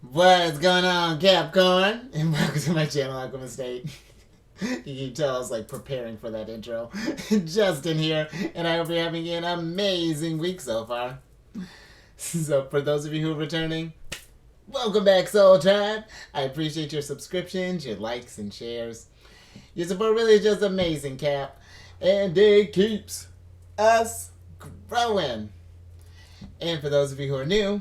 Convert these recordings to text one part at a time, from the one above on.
What's going on, Capricorn? And welcome to my channel, Alchemist. You can tell I was like preparing for that intro. Justin here, and I hope you're having an amazing week so far. So, for those of you who are returning, welcome back, Soul Tribe. I appreciate your subscriptions, your likes, and shares. Your support really is just amazing, Cap. And it keeps us growing. And for those of you who are new,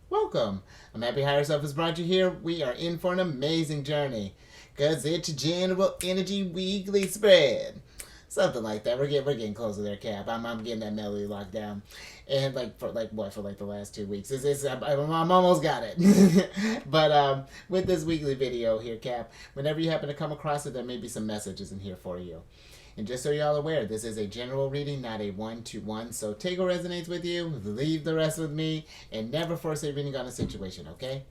welcome. I'm happy Higher Self has brought you here. We are in for an amazing journey. Because it's a general energy weekly spread. Something like that. We're getting closer there, Cap. I'm getting that melody locked down. And for the last 2 weeks. I'm almost got it. But with this weekly video here, Cap, whenever you happen to come across it, there may be some messages in here for you. And just so y'all aware, this is a general reading, not a one-to-one. So take what resonates with you, leave the rest with me, and never force a reading on a situation, okay?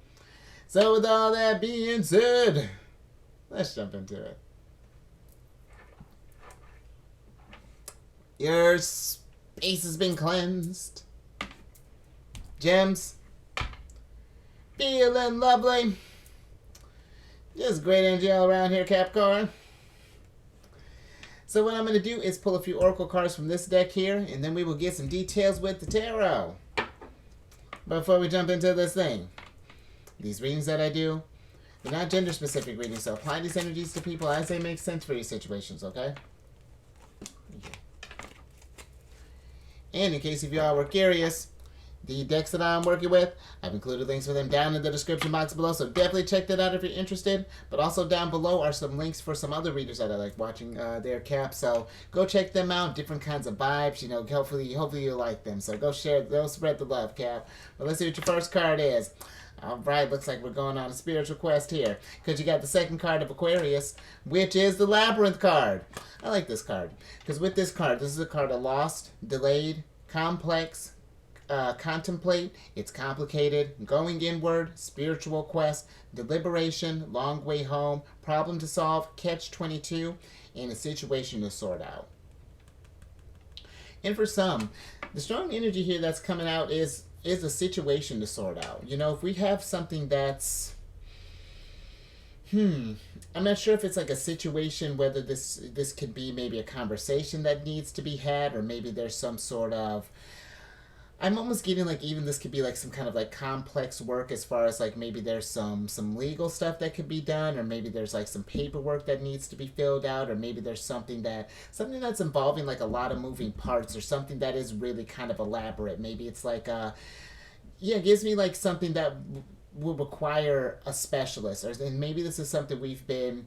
So with all that being said, let's jump into it. Your space has been cleansed. Gems, feeling lovely. Just great energy all around here, Capricorn. So what I'm going to do is pull a few oracle cards from this deck here, and then we will get some details with the tarot. Before we jump into this thing, these readings that I do, they're not gender-specific readings, so apply these energies to people as they make sense for your situations, okay? And in case if y'all were curious, the decks that I'm working with, I've included links for them down in the description box below, so definitely check that out if you're interested. But also down below are some links for some other readers that I like watching their Cap, so go check them out. Different kinds of vibes, you know, hopefully you'll like them. So go spread the love, Cap. But let's see what your first card is. Alright, looks like we're going on a spiritual quest here. Because you got the second card of Aquarius, which is the Labyrinth card. I like this card. Because with this card, this is a card of lost, delayed, complex, contemplate, it's complicated, going inward, spiritual quest, deliberation, long way home, problem to solve, catch-22, and a situation to sort out. And for some, the strong energy here that's coming out is a situation to sort out. You know, if we have something that's I'm not sure if it's like a situation, whether this could be maybe a conversation that needs to be had, or maybe there's some sort of, I'm almost getting like even this could be like some kind of like complex work, as far as like maybe there's some legal stuff that could be done, or maybe there's like some paperwork that needs to be filled out, or maybe there's something that's involving like a lot of moving parts, or something that is really kind of elaborate. Maybe it's like it gives me like something that will require a specialist, and maybe this is something we've been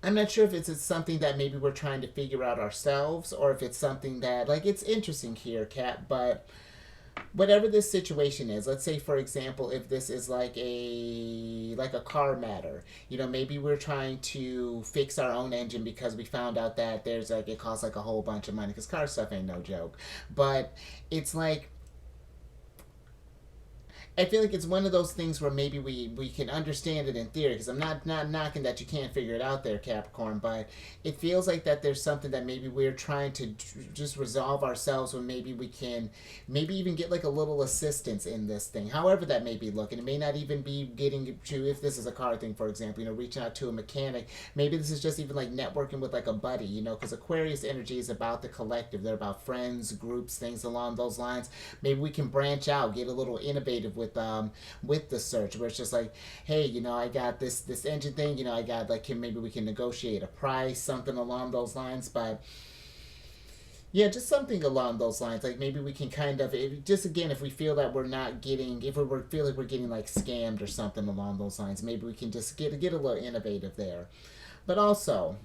I'm not sure if it's something that maybe we're trying to figure out ourselves, or if it's something that, like, it's interesting here, Kat, but whatever this situation is, let's say, for example, if this is like a car matter, you know, maybe we're trying to fix our own engine because we found out that there's like, it costs like a whole bunch of money, because car stuff ain't no joke. But it's like, I feel like it's one of those things where maybe we can understand it in theory, because I'm not knocking that you can't figure it out there, Capricorn, but it feels like that there's something that maybe we're trying to just resolve ourselves, when maybe we can maybe even get like a little assistance in this thing, however that may be looking. It may not even be getting to, if this is a car thing, for example, you know, reaching out to a mechanic. Maybe this is just even like networking with like a buddy, you know, because Aquarius energy is about the collective. They're about friends, groups, things along those lines. Maybe we can branch out, get a little innovative with the search, where it's just like, hey, you know, I got this engine thing, you know, I got like, maybe we can negotiate a price, something along those lines. But yeah, just something along those lines. Like maybe we can kind of, just again, if we feel that we're not getting, if we feel like we're getting like scammed or something along those lines, maybe we can just get a little innovative there. But also,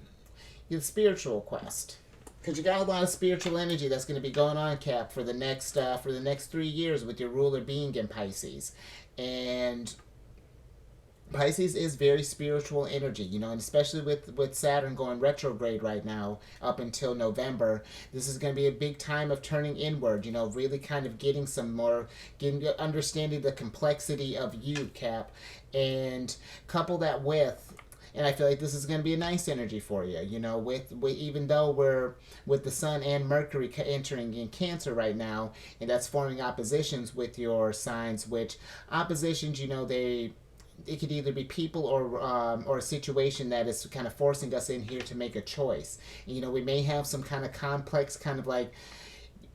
the spiritual quest, because you got a lot of spiritual energy that's going to be going on, Cap, for the next 3 years, with your ruler being in Pisces. And Pisces is very spiritual energy, you know, and especially with Saturn going retrograde right now up until November, this is going to be a big time of turning inward, you know, really kind of getting understanding the complexity of you, Cap, and couple that with And I feel like this is going to be a nice energy for you. With even though we're with the Sun and Mercury entering in Cancer right now, and that's forming oppositions with your signs. Which oppositions, it could either be people or a situation that is kind of forcing us in here to make a choice. We may have some kind of complex kind of like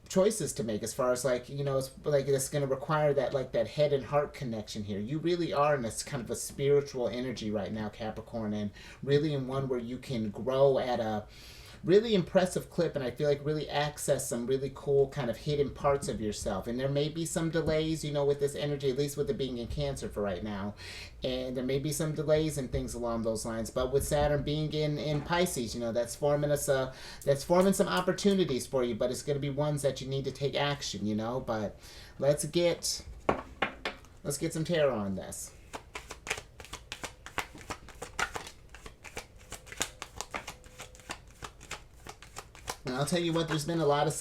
choices to make as far as like it's like it's going to require that like that head and heart connection here. You really are in this kind of a spiritual energy right now, Capricorn, and really in one where you can grow at a really impressive clip, and I feel like really access some really cool kind of hidden parts of yourself. And there may be some delays, with this energy, at least with it being in Cancer for right now, and there may be some delays and things along those lines. But with Saturn being in Pisces, that's forming that's forming some opportunities for you, but it's going to be ones that you need to take action. But let's get some tarot on this. And I'll tell you what, there's been a lot of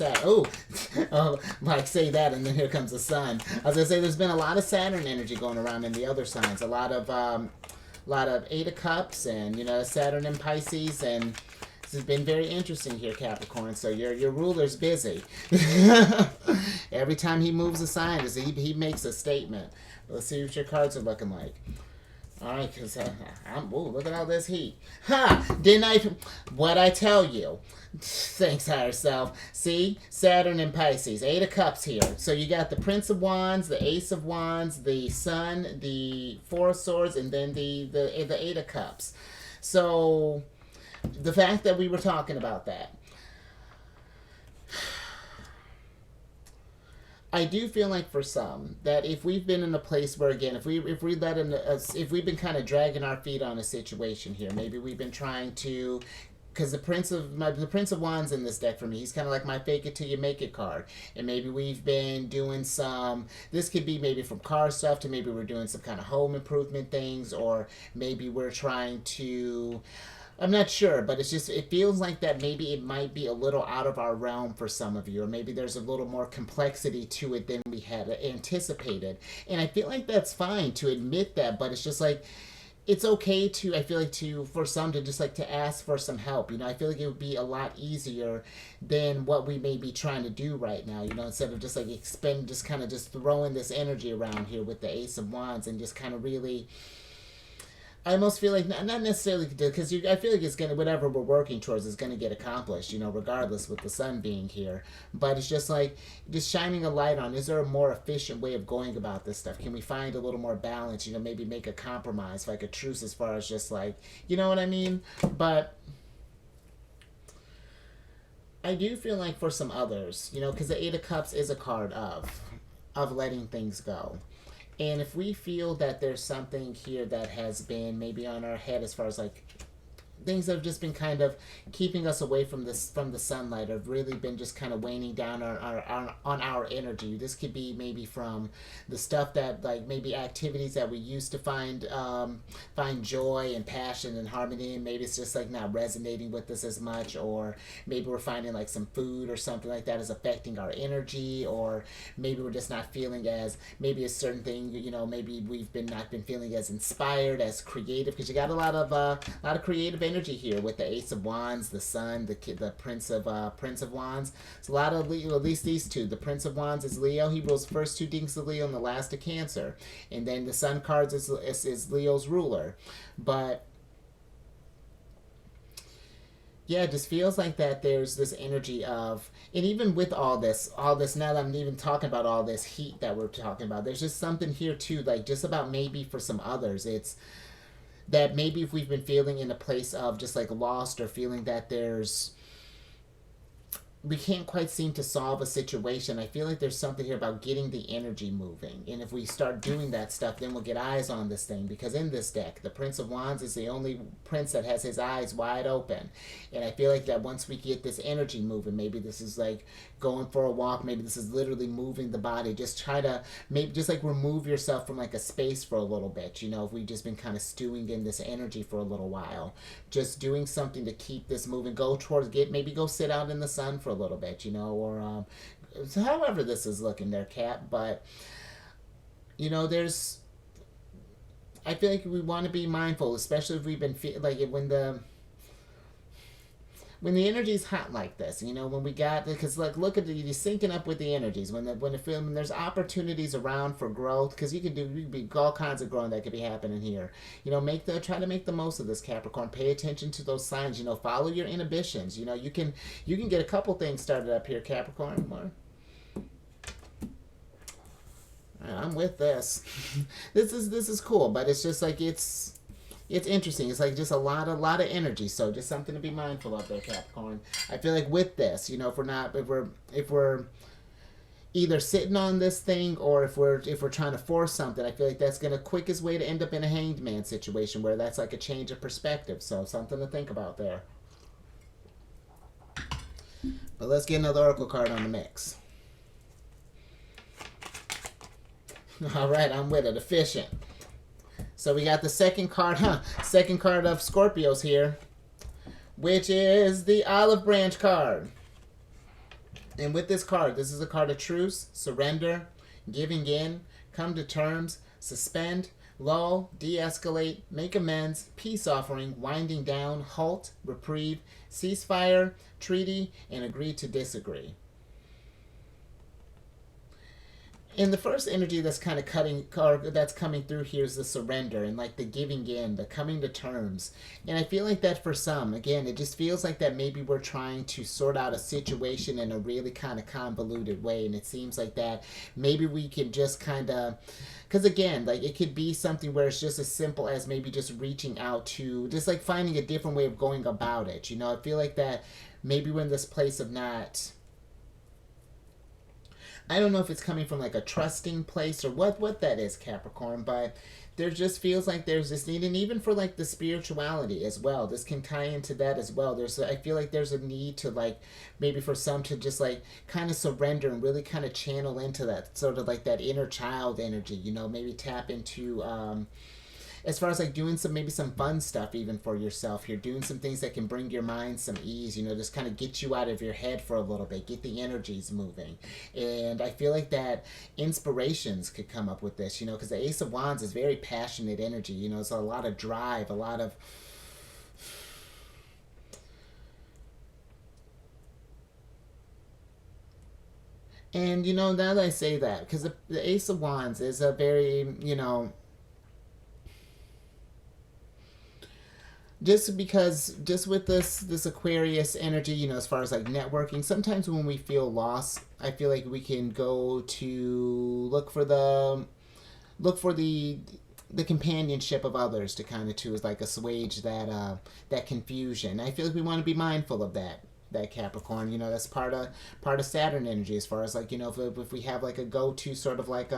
like say that, and then here comes the Sun. I was gonna say there's been a lot of Saturn energy going around in the other signs. A lot of Eight of Cups, and Saturn in Pisces, and this has been very interesting here, Capricorn. So your ruler's busy. Every time he moves a sign, he makes a statement. Let's see what your cards are looking like. All right, because look at all this heat. Ha! What I tell you? Thanks, higher self. See? Saturn and Pisces. Eight of Cups here. So you got the Prince of Wands, the Ace of Wands, the Sun, the Four of Swords, and then the Eight of Cups. So the fact that we were talking about that. I do feel like for some that if we've been in a place where, again, if we've been kind of dragging our feet on a situation here, maybe we've been trying to, because the Prince of Wands in this deck for me, he's kind of like my fake it till you make it card, and maybe we've been doing some. This could be maybe from car stuff to maybe we're doing some kind of home improvement things, or maybe we're trying to. I'm not sure, but it feels like that maybe it might be a little out of our realm for some of you, or maybe there's a little more complexity to it than we had anticipated. And I feel like that's fine to admit that, but it's just like, it's okay to, I feel like for some to just like to ask for some help. I feel like it would be a lot easier than what we may be trying to do right now, instead of just like just throwing this energy around here with the Ace of Wands and just kind of really. I almost feel like, not necessarily, because I feel like it's going to, whatever we're working towards is going to get accomplished, regardless with the Sun being here. But it's just like, just shining a light on, is there a more efficient way of going about this stuff? Can we find a little more balance, maybe make a compromise, like a truce as far as just like, you know what I mean? But I do feel like for some others, because the Eight of Cups is a card of letting things go. And if we feel that there's something here that has been maybe on our head as far as like things that have just been kind of keeping us away from the sunlight, have really been just kind of waning down on our energy. This could be maybe from the stuff that, like, maybe activities that we used to find joy and passion and harmony in. Maybe it's just like not resonating with us as much, or maybe we're finding like some food or something like that is affecting our energy, or maybe we're just not feeling as, maybe a certain thing, maybe we've not been feeling as inspired, as creative, because you got a lot of creative energy here with the Ace of Wands, the Sun, the Prince of Wands. It's a lot of Leo, at least these two. The Prince of Wands is Leo. He rules first two dinks of Leo and the last of Cancer, and then the Sun cards is Leo's ruler. But yeah, it just feels like that there's this energy of, and even with all this, now that I'm even talking about all this heat that we're talking about, there's just something here too, like just about maybe for some others, it's that maybe if we've been feeling in a place of just like lost, or feeling that we can't quite seem to solve a situation, I feel like there's something here about getting the energy moving. And if we start doing that stuff, then we'll get eyes on this thing. Because in this deck, the Prince of Wands is the only prince that has his eyes wide open. And I feel like that once we get this energy moving, maybe this is like going for a walk, maybe this is literally moving the body. Just try to, maybe just like remove yourself from like a space for a little bit. If we've just been kind of stewing in this energy for a little while. Just doing something to keep this moving. Go sit out in the sun for a little bit, or however this is looking there, Cap. But there's, I feel like we want to be mindful, especially if we've been like when the energy's hot like this, you know, when we got, because like look at you're syncing up with the energies when there's opportunities around for growth, because you can be all kinds of growing that could be happening here. You know, try to make the most of this, Capricorn. Pay attention to those signs. You know, follow your inhibitions. You know, you can get a couple things started up here, Capricorn. I'm with this. This is cool, but it's just like it's interesting. It's like just a lot of energy. So just something to be mindful of there, Capricorn. I feel like with this, you know, if we're either sitting on this thing or if we're trying to force something, I feel like that's gonna quickest way to end up in a hanged man situation where that's like a change of perspective. So something to think about there. But let's get another oracle card on the mix. All right, I'm with it. Efficient. So we got the second card, Second card of Scorpios here, which is the Olive Branch card. And with this card, this is a card of truce, surrender, giving in, come to terms, suspend, lull, de-escalate, make amends, peace offering, winding down, halt, reprieve, ceasefire, treaty, and agree to disagree. And the first energy that's kind of that's coming through here is the surrender and like the giving in, the coming to terms. And I feel like that for some, again, it just feels like that maybe we're trying to sort out a situation in a really kind of convoluted way. And it seems like that maybe we can just kind of, because again, like it could be something where it's just as simple as maybe just reaching out to, just like finding a different way of going about it. You know, I feel like that maybe we're in this place of not, I don't know if it's coming from like a trusting place or what that is, Capricorn, but there just feels like there's this need, and even for like the spirituality as well. This can tie into that as well. I feel like there's a need to like maybe for some to just like kind of surrender and really kind of channel into that sort of like that inner child energy. You know, maybe tap into as far as like doing some fun stuff even for yourself here, doing some things that can bring your mind some ease, you know, just kind of get you out of your head for a little bit, get the energies moving. And I feel like that inspirations could come up with this, you know, because the Ace of Wands is very passionate energy, you know, it's a lot of drive, a lot of and you know, now that I say that, because the Ace of Wands is a very, you know, just with this Aquarius energy, you know, as far as like networking, sometimes when we feel lost, I feel like we can go to look for the companionship of others to kind of is like assuage that confusion. I feel like we want to be mindful of that Capricorn. You know, that's part of Saturn energy, as far as like, you know, if we have like a go-to sort of like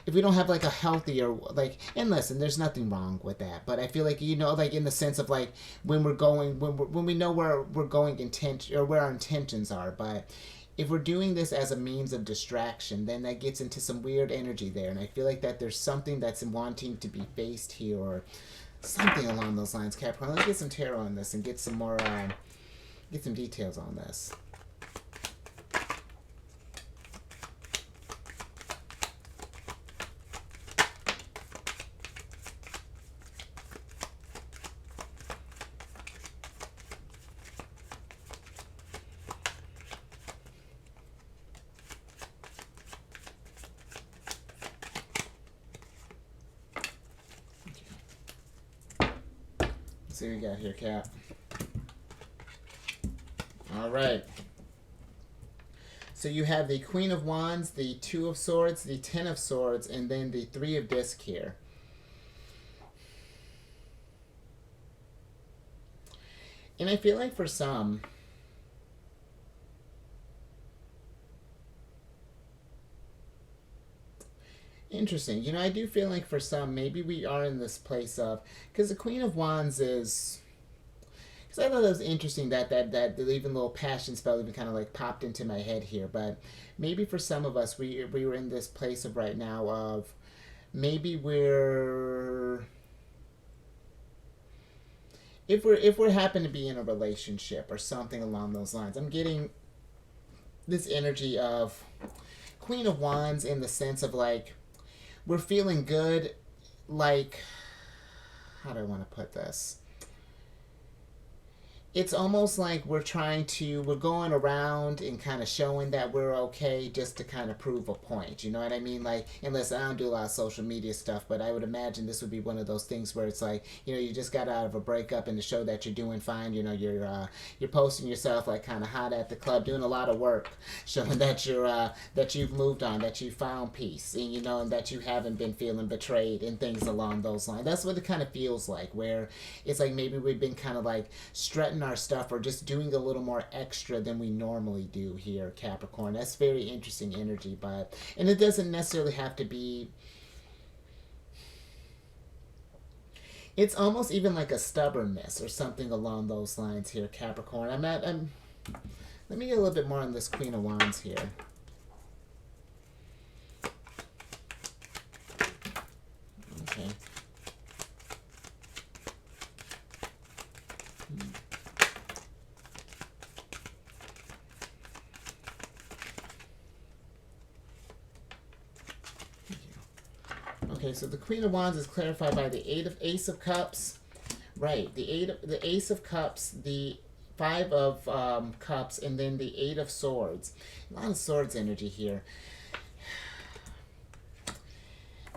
if we don't have like a healthier like, and listen, there's nothing wrong with that, but I feel like, you know, like in the sense of like when we know where we're going intention or where our intentions are, but if we're doing this as a means of distraction, then that gets into some weird energy there, and I feel like that there's something that's wanting to be faced here or something along those lines, Capricorn. Let's get some tarot on this and get some more get some details on this. See what we got here, Cap. All right. So you have the Queen of Wands, the Two of Swords, the Ten of Swords, and then the Three of Discs here. And I feel like for some, interesting. You know, I do feel like for some, maybe we are in this place of, because the Queen of Wands is, because I thought it was interesting that even little passion spell even kind of like popped into my head here. But maybe for some of us, we were in this place of right now of maybe if we're happen to be in a relationship or something along those lines. I'm getting this energy of Queen of Wands in the sense of like, we're feeling good like, how do I want to put this? It's almost like we're going around and kind of showing that we're okay just to kind of prove a point. You know what I mean? Like, unless I don't do a lot of social media stuff, but I would imagine this would be one of those things where it's like, you just got out of a breakup and to show that you're doing fine, you're posting yourself like kind of hot at the club, doing a lot of work, showing that that you've moved on, that you found peace, and and that you haven't been feeling betrayed and things along those lines. That's what it kind of feels like, where it's like maybe we've been kind of like strutting our stuff or just doing a little more extra than we normally do here, Capricorn. That's very interesting energy, and it doesn't necessarily have to be. It's almost even like a stubbornness or something along those lines here, Capricorn. Let me get a little bit more on this Queen of Wands here. Okay. Okay, so the Queen of Wands is clarified by the Ace of Cups, right? The Ace of Cups, the Five of Cups, and then the Eight of Swords. A lot of Swords energy here.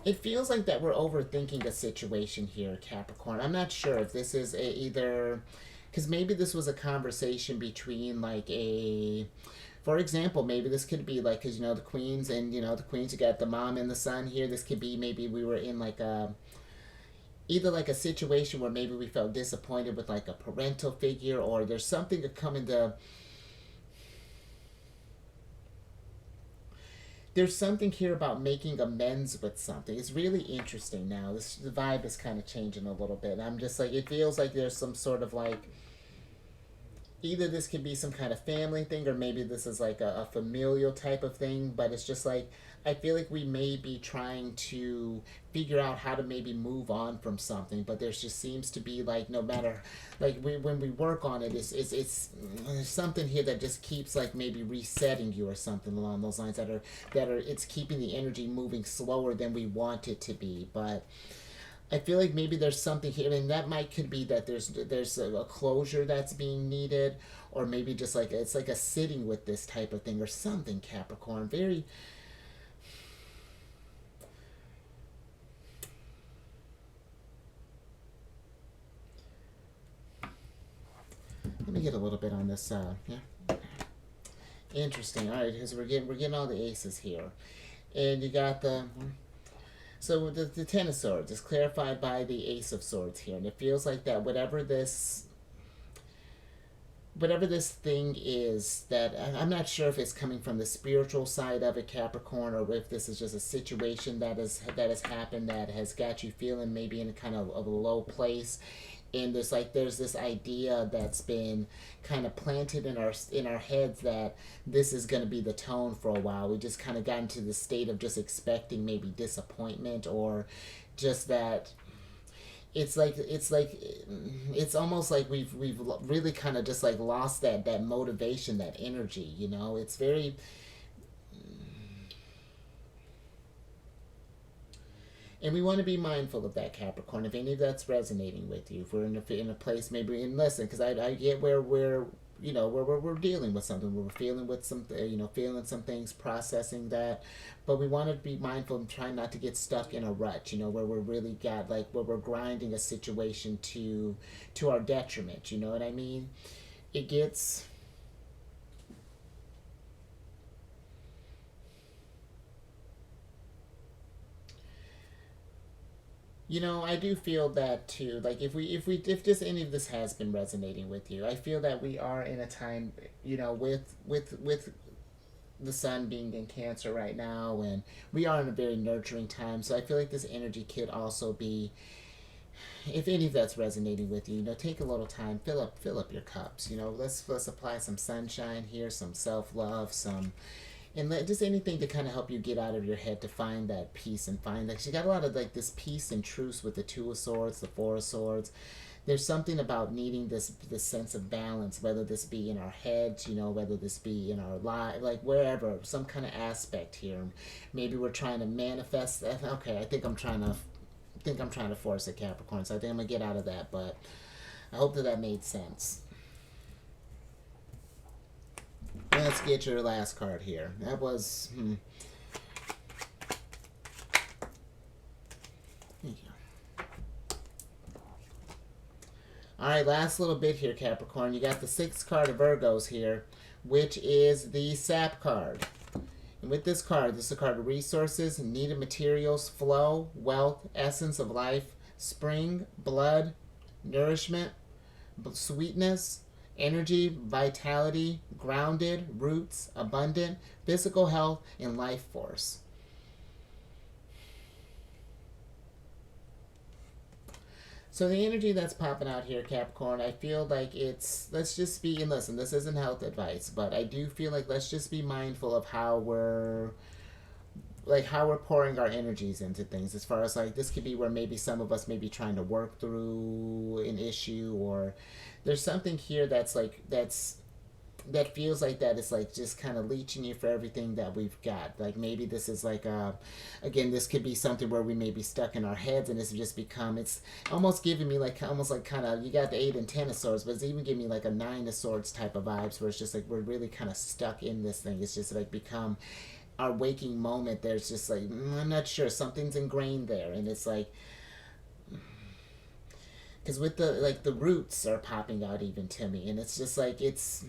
It feels like that we're overthinking a situation here, Capricorn. I'm not sure if this is either, because maybe this was a conversation between like a. For example, maybe this could be like, because the queens and the queens, you got the mom and the son here. This could be maybe we were in like either like a situation where maybe we felt disappointed with like a parental figure, or there's something coming to. There's something here about making amends with something. It's really interesting now. The vibe is kind of changing a little bit. I'm just like, it feels like there's some sort of like, either this could be some kind of family thing, or maybe this is like a familial type of thing, but it's just like I feel like we may be trying to figure out how to maybe move on from something, but there's just seems to be like, no matter like when we work on it, it's there's something here that just keeps like maybe resetting you or something along those lines, that are it's keeping the energy moving slower than we want it to be. But I feel like maybe there's something here, and that could be that there's a closure that's being needed, or maybe just like it's like a sitting with this type of thing or something, Capricorn. Very. Let me get a little bit on this. Yeah. Interesting. All right, because we're getting all the aces here, and you got the. So the Ten of Swords is clarified by the Ace of Swords here, and it feels like that whatever this thing is, that I'm not sure if it's coming from the spiritual side of it, Capricorn, or if this is just a situation that has happened that has got you feeling maybe in a kind of a low place. And there's this idea that's been kind of planted in our heads that this is going to be the tone for a while. We just kind of got into the state of just expecting maybe disappointment, or just that it's almost like we've really kind of just like lost that motivation, that energy. It's very. And we want to be mindful of that, Capricorn. If any of that's resonating with you, if we're in a place maybe, and listen, because I get where we're where we're dealing with something, where we're feeling with some feeling some things, processing that, but we want to be mindful and try not to get stuck in a rut, where we're really got like where we're grinding a situation to our detriment. You know what I mean? It gets. I do feel that too. Like if just any of this has been resonating with you, I feel that we are in a time, with the sun being in Cancer right now, and we are in a very nurturing time. So I feel like this energy could also be, if any of that's resonating with you, take a little time, fill up your cups. Let's apply some sunshine here, some self love, and just anything to kind of help you get out of your head, to find that peace and find that you got a lot of like this peace and truce with the Two of Swords, the Four of Swords. There's something about needing this sense of balance, whether this be in our heads, whether this be in our life, like wherever, some kind of aspect here. Maybe we're trying to manifest that. Okay, I think I'm trying to think I'm trying to force it, Capricorn, so I think I'm going to get out of that, but I hope that made sense. Let's get your last card here. That was... Thank you. Alright, last little bit here, Capricorn. You got the 6th card of Virgos here, which is the Sap card. And with this card, this is a card of resources, needed materials, flow, wealth, essence of life, spring, blood, nourishment, sweetness, energy, vitality, grounded, roots, abundant, physical health, and life force. So the energy that's popping out here, Capricorn, I feel like it's, let's just be, and listen, this isn't health advice, but I do feel like let's just be mindful of how we're pouring our energies into things, as far as like this could be where maybe some of us may be trying to work through an issue, or there's something here that's like that feels like that is like just kind of leeching you for everything that we've got. Like maybe this is like again, this could be something where we may be stuck in our heads, and it's just become, it's almost giving me like almost like kind of, you got the 8 and 10 of swords, but it's even giving me like a 9 of swords type of vibes, where it's just like we're really kind of stuck in this thing. It's just like become our waking moment. There's just like, I'm not sure, something's ingrained there, and it's like, because with the like the roots are popping out even to me, and it's just like it's,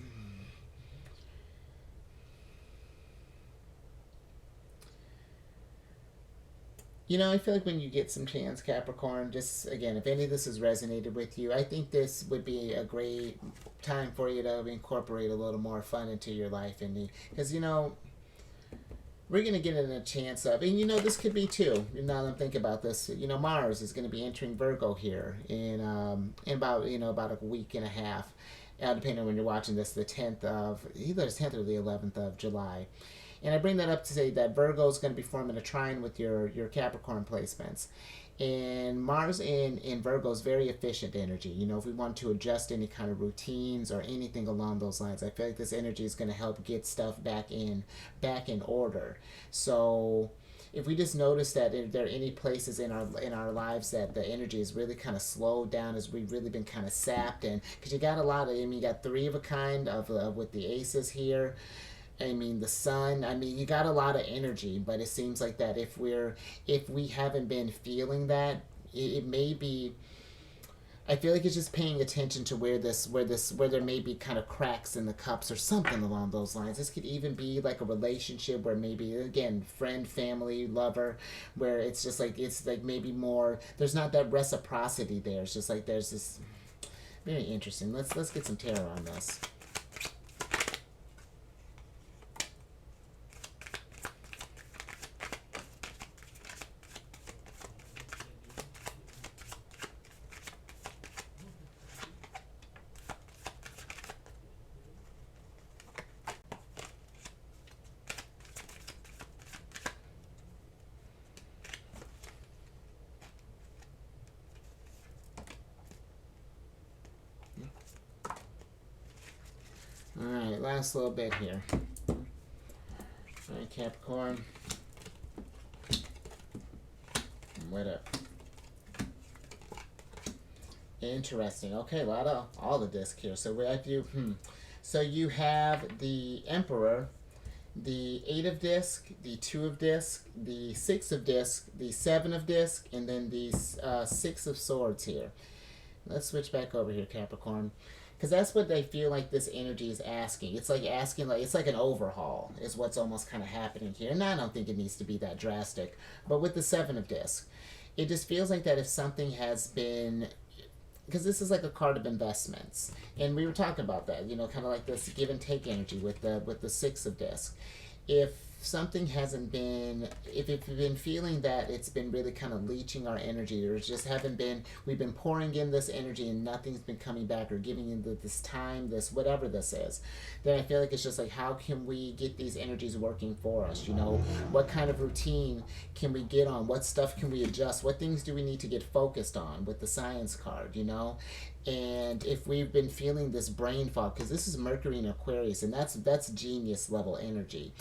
you know, I feel like when you get some chance, Capricorn, just again, if any of this has resonated with you, I think this would be a great time for you to incorporate a little more fun into your life, and because, you know, we're going to get in a chance of, and you know, this could be too, now that I'm thinking about this, you know, Mars is going to be entering Virgo here in about, you know, about a week and a half, depending on when you're watching this, the 10th of, either the 10th or the 11th of July. And I bring that up to say that Virgo is going to be forming a trine with your Capricorn placements. And Mars in Virgo is very efficient energy. You know, if we want to adjust any kind of routines or anything along those lines, I feel like this energy is going to help get stuff back in order. So if we just notice that if there are any places in our lives that the energy is really kind of slowed down, as we've really been kind of sapped, and because you got a lot of, I mean, you got 3 of a kind of with the aces here. I mean, the sun, I mean, you got a lot of energy, but it seems like that if we haven't been feeling that, it may be, I feel like it's just paying attention to where there may be kind of cracks in the cups or something along those lines. This could even be like a relationship where maybe, again, friend, family, lover, where it's like maybe more, there's not that reciprocity there. It's just like there's this, very interesting. Let's get some tarot on this. Alright, last little bit here. Alright, Capricorn. What up? Interesting. Okay, a lot of all the disc here. So we have you. So you have the Emperor, the 8 of disc, the 2 of disc, the 6 of disc, the 7 of disc, and then the 6 of swords here. Let's switch back over here, Capricorn. Because that's what they feel like this energy is asking. It's like asking, like, it's like an overhaul is what's almost kind of happening here. And I don't think it needs to be that drastic. But with the 7 of disc, it just feels like that if something has been, because this is like a card of investments. And we were talking about that, you know, kind of like this give and take energy with the 6 of disc. If something hasn't been, if you've been feeling that it's been really kind of leeching our energy, or just haven't been, we've been pouring in this energy and nothing's been coming back, or giving you this time, this whatever this is, then I feel like it's just like, how can we get these energies working for us? You know, what kind of routine can we get on? What stuff can we adjust? What things do we need to get focused on with the science card, you know? And if we've been feeling this brain fog, because this is Mercury in Aquarius, and that's genius level energy.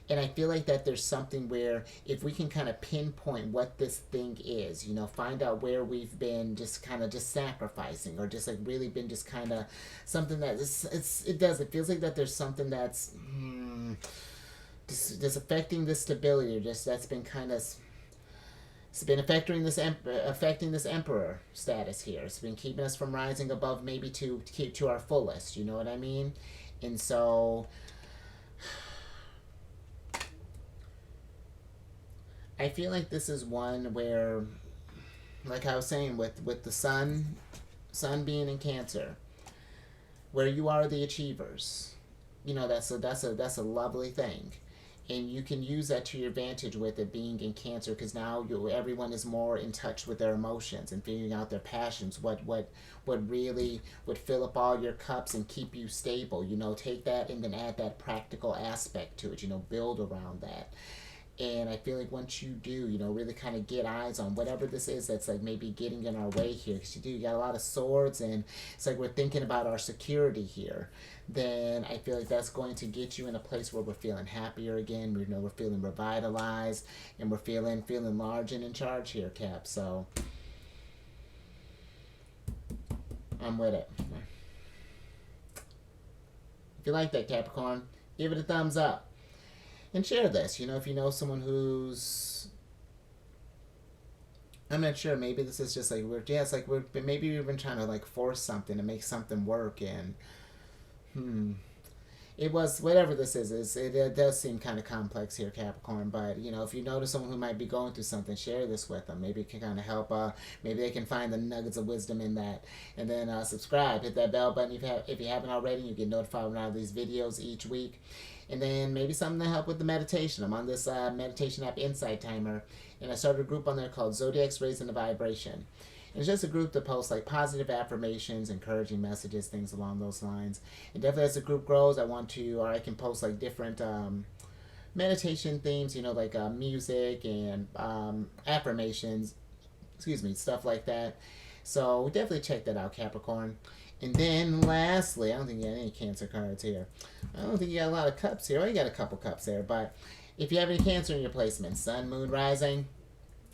And I feel like that there's something where if we can kind of pinpoint what this thing is, you know, find out where we've been just kind of just sacrificing, or just like really been just kind of something that it feels like that there's something that's just affecting the stability, or just that's been kind of, it's been affecting this emperor status here. It's been keeping us from rising above, maybe to keep to our fullest. You know what I mean? And so I feel like this is one where, like I was saying, with the sun being in Cancer, where you are the achievers. You know, that's a lovely thing, and you can use that to your advantage with it being in Cancer, because now everyone is more in touch with their emotions and figuring out their passions. What really would fill up all your cups and keep you stable. You know, take that and then add that practical aspect to it. You know, build around that. And I feel like once you do, you know, really kind of get eyes on whatever this is that's like maybe getting in our way here, because you got a lot of swords, and it's like we're thinking about our security here, then I feel like that's going to get you in a place where we're feeling happier again. We know we're feeling revitalized, and we're feeling large and in charge here, Cap. So I'm with it. If you like that, Capricorn, give it a thumbs up. And share this, you know, if you know someone who's, I'm not sure, maybe this is just like, it's like maybe we've been trying to like force something to make something work, and it was, whatever this is it does seem kind of complex here, Capricorn. But you know, if you notice someone who might be going through something, share this with them. Maybe it can kind of help, maybe they can find the nuggets of wisdom in that. And then subscribe, hit that bell button if you haven't already. You get notified when I have these videos each week. And then maybe something to help with the meditation. I'm on this meditation app, Insight Timer, and I started a group on there called Zodiacs Raising the Vibration. And it's just a group that posts like positive affirmations, encouraging messages, things along those lines. And definitely as the group grows, I can post like different meditation themes, you know, like music and affirmations, stuff like that. So definitely check that out, Capricorn. And then lastly, I don't think you got any Cancer cards here. I don't think you got a lot of cups here. Oh, you got a couple cups there. But if you have any Cancer in your placement, Sun, Moon, Rising,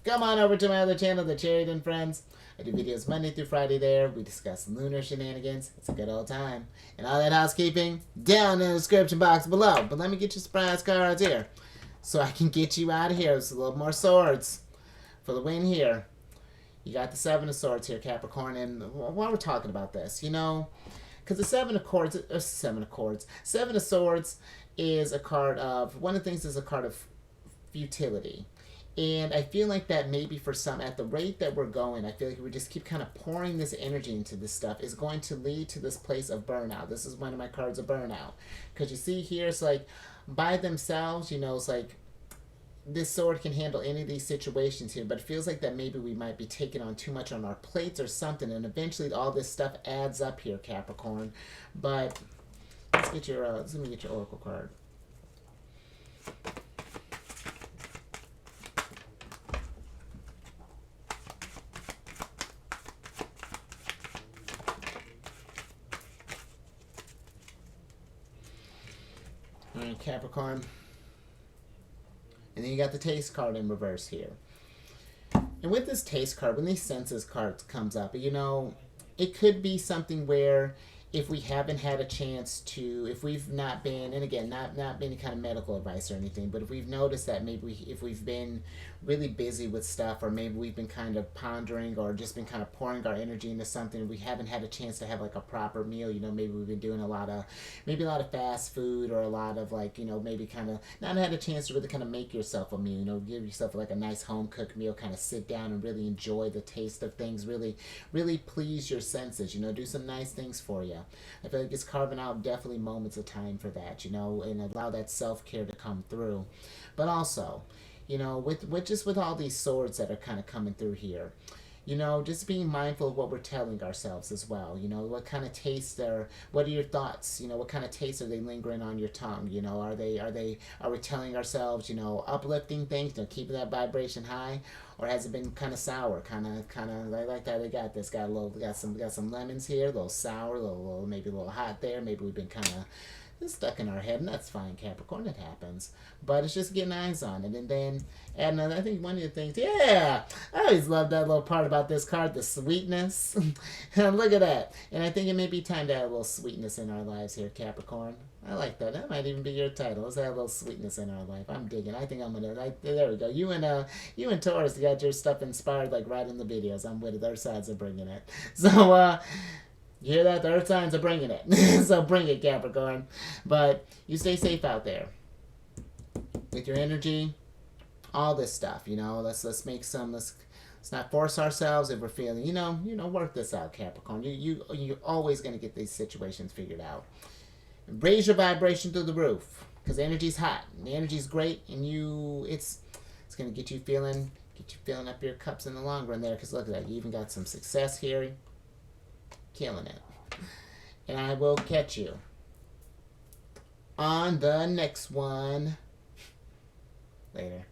come on over to my other channel, The Chariot and Friends. I do videos Monday through Friday there. We discuss lunar shenanigans. It's a good old time. And all that housekeeping down in the description box below. But let me get you surprise cards here, so I can get you out of here. There's a little more swords for the win here. You got the Seven of Swords here, Capricorn. And while we're talking about this, you know, because the Seven of Swords is a card of, one of the things is a card of futility. And I feel like that maybe for some, at the rate that we're going, I feel like we just keep kind of pouring this energy into this stuff is going to lead to this place of burnout. This is one of my cards of burnout. Because you see here, it's like by themselves, you know, it's like this sword can handle any of these situations here, but it feels like that maybe we might be taking on too much on our plates or something, and eventually all this stuff adds up here, Capricorn. But let me get your oracle card. All right, Capricorn. And then you got the Taste card in reverse here. And with this Taste card, when these Senses cards comes up, you know, it could be something where if we haven't had a chance to, if we've not been, and again, not any kind of medical advice or anything, but if we've noticed that maybe if we've been really busy with stuff, or maybe we've been kind of pondering or just been kind of pouring our energy into something, we haven't had a chance to have like a proper meal, you know, maybe we've been doing a lot of fast food, or a lot of like, you know, maybe kind of not had a chance to really kind of make yourself a meal, you know, give yourself like a nice home cooked meal, kind of sit down and really enjoy the taste of things, really please your senses, you know, do some nice things for you. I feel like it's carving out definitely moments of time for that, you know, and allow that self-care to come through. But also, you know, with all these swords that are kind of coming through here, you know, just being mindful of what we're telling ourselves as well. You know, what kind of tastes what are your thoughts? You know, what kind of tastes are they lingering on your tongue? You know, are we telling ourselves, you know, uplifting things, you know, keeping that vibration high? Or has it been kind of sour, kind of like that? They got some lemons here, a little sour, maybe a little hot there. Maybe we've been kind it's stuck in our head, and that's fine, Capricorn. It happens, but it's just getting eyes on it, and then add another. I think one of the things, yeah, I always love that little part about this card, the sweetness. Look at that, and I think it may be time to add a little sweetness in our lives here, Capricorn. I like that. That might even be your title. Let's add a little sweetness in our life. I'm digging. I think I'm gonna. There we go. You and Taurus, you got your stuff inspired like right in the videos. I'm with it. Their sides are bringing it. So you hear that? The earth signs are bringing it. So bring it, Capricorn. But you stay safe out there with your energy, all this stuff. Let's make some. Let's not force ourselves if we're feeling. Work this out, Capricorn. You're always gonna get these situations figured out. Raise your vibration through the roof because energy's hot. And the energy's great, and it's gonna get you filling up your cups in the long run there. Because look at that, you even got some success here. Killing it. And I will catch you on the next one. Later.